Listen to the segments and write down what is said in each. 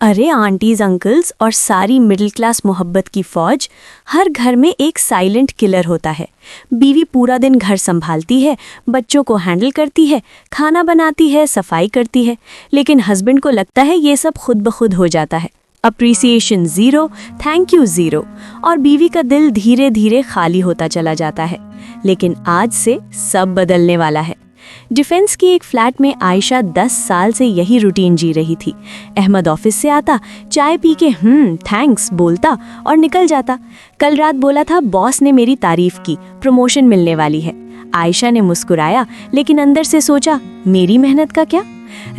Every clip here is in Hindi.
अरे आंटीज अंकल्स और सारी मिडिल क्लास मोहब्बत की फौज, हर घर में एक साइलेंट किलर होता है। बीवी पूरा दिन घर संभालती है, बच्चों को हैंडल करती है, खाना बनाती है, सफाई करती है, लेकिन हस्बैंड को लगता है ये सब खुद ब खुद हो जाता है। Appreciation zero, thank you zero, और बीवी का दिल धीरे धीरे खाली होता चला जाता है। लेकिन आज से सब बदलने वाला है। डिफेंस की एक फ्लैट में आयशा 10 साल से यही रूटीन जी रही थी। अहमद ऑफिस से आता, चाय पी के थैंक्स बोलता और निकल जाता। कल रात बोला था बॉस ने मेरी तारीफ की, प्रमोशन मिलने वाली है। आयशा ने मुस्कुराया, लेकिन अंदर से सोचा मेरी मेहनत का क्या।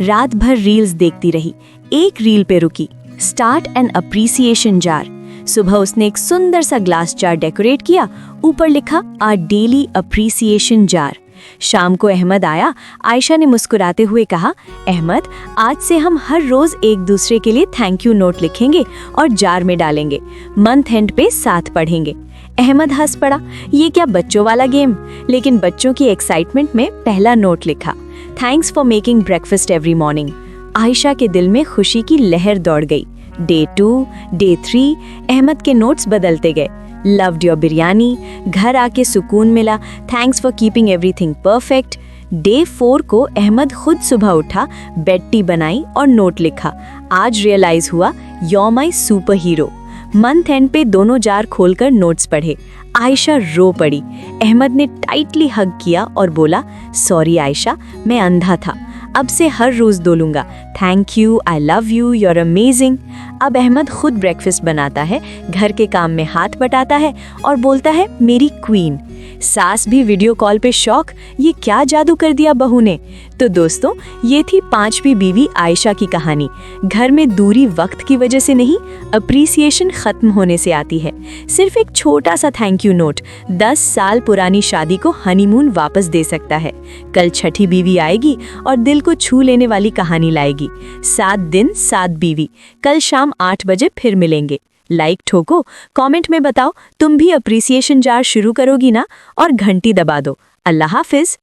रात भर रील्स देखती रही। एक रील पे रुकी, स्टार्ट एन अप्रिसिएशन जार। सुबह उसने एक सुंदर सा ग्लास जार डेकोरेट किया, ऊपर लिखा आवर डेली अप्रिसिएशन जार। शाम को अहमद आया। आयशा ने मुस्कुराते हुए कहा, अहमद आज से हम हर रोज एक दूसरे के लिए थैंक यू नोट लिखेंगे और जार में डालेंगे। मंथ एंड पे साथ पढ़ेंगे। अहमद हंस पड़ा, ये क्या बच्चों वाला गेम। लेकिन बच्चों की एक्साइटमेंट में पहला नोट लिखा, thanks for making breakfast every morning. Ayesha के दिल में खुशी की लहर दौड़ गई। डे 2, डे 3, अहमद के नोट्स बदलते गए। लव्ड योर बिरयानी, घर आके सुकून मिला, thanks for keeping everything perfect. Day 4 को अहमद खुद सुबह उठा, बेड टी बनाई और नोट लिखा, आज रियलाइज हुआ your my super hero. Month and पे दोनों जार खोलकर नोट्स पढ़े। आयशा रो पड़ी। अहमद ने टाइटली हग किया और बोला, सॉरी आयशा, मैं अंधा था, अब से हर रोज बोलूंगा thank you, I love you, you are amazing. अब अहमद खुद ब्रेकफास्ट बनाता है, घर के काम में हाथ बटाता है और बोलता है मेरी क्वीन। सास भी वीडियो कॉल पे शौक, ये क्या जादू कर दिया बहू ने। तो दोस्तों, ये थी 5वीं बीवी आयशा की कहानी। घर में दूरी वक्त की वजह से नहीं, अप्रिसिएशन खत्म होने से आती है। सिर्फ एक छोटा सा थैंक यू नोट 10 साल पुरानी शादी को हनीमून वापस दे सकता है। कल छठी बीवी आएगी और दिल को छू लेने वाली कहानी लाएगी। 7 दिन 7 बीवी। कल शाम 8 बजे फिर मिलेंगे। लाइक ठोको, कमेंट में बताओ तुम भी अप्रिसिएशन जार शुरू करोगी ना, और घंटी दबा दो। अल्लाह हाफिज।